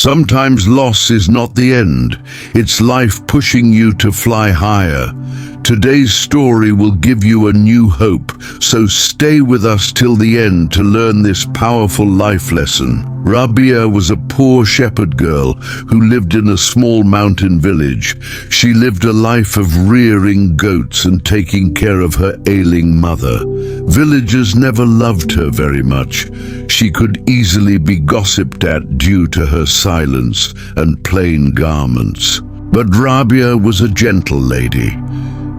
Sometimes loss is not the end. It's life pushing you to fly higher. Today's story will give you a new hope, so stay with us till the end to learn this powerful life lesson. Rabia was a poor shepherd girl who lived in a small mountain village. She lived a life of rearing goats and taking care of her ailing mother. Villagers never loved her very much. She could easily be gossiped at due to her silence and plain garments. But Rabia was a gentle lady,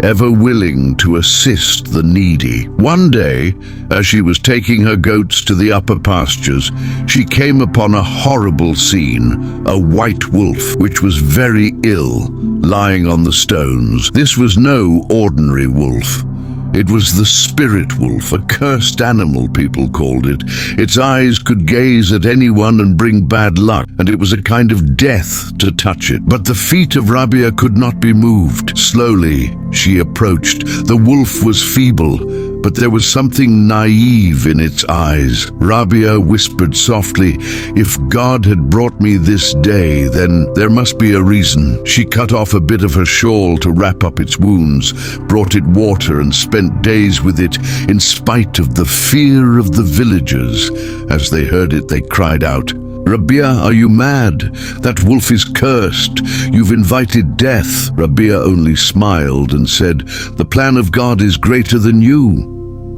ever willing to assist the needy. One day, as she was taking her goats to the upper pastures, she came upon a horrible scene, a white wolf, which was very ill, lying on the stones. This was no ordinary wolf. It was the spirit wolf, a cursed animal, people called it. Its eyes could gaze at anyone and bring bad luck, and it was a kind of death to touch it. But the feet of Rabia could not be moved. Slowly, she approached. The wolf was feeble, but there was something naive in its eyes. Rabia whispered softly, "If God had brought me this day, then there must be a reason." She cut off a bit of her shawl to wrap up its wounds, brought it water, and spent days with it in spite of the fear of the villagers. As they heard it, they cried out, "Rabia, are you mad? That wolf is cursed. You've invited death." Rabia only smiled and said, "The plan of God is greater than you."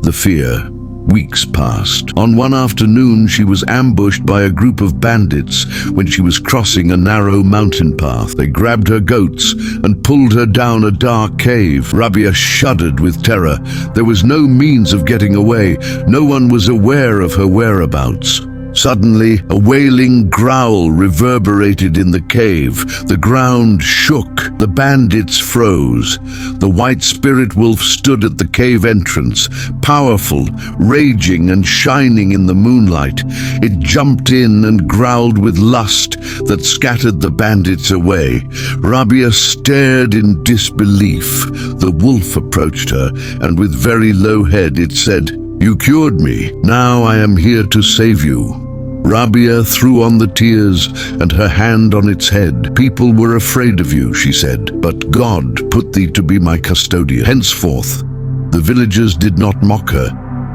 The fear. Weeks passed. On one afternoon, she was ambushed by a group of bandits when she was crossing a narrow mountain path. They grabbed her goats and pulled her down a dark cave. Rabia shuddered with terror. There was no means of getting away. No one was aware of her whereabouts. Suddenly, a wailing growl reverberated in the cave. The ground shook. The bandits froze. The white spirit wolf stood at the cave entrance, powerful, raging and shining in the moonlight. It jumped in and growled with lust that scattered the bandits away. Rabia stared in disbelief. The wolf approached her, and with very low head it said, "You cured me. Now I am here to save you." Rabia threw on the tears and her hand on its head. "People were afraid of you," she said, "but God put thee to be my custodian." Henceforth, the villagers did not mock her.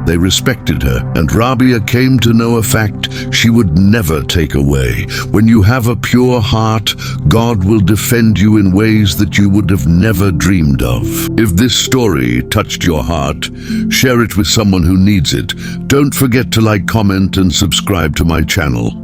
They respected her, and Rabia came to know a fact she would never take away. When you have a pure heart, God will defend you in ways that you would have never dreamed of. If this story touched your heart, share it with someone who needs it. Don't forget to like, comment, and subscribe to my channel.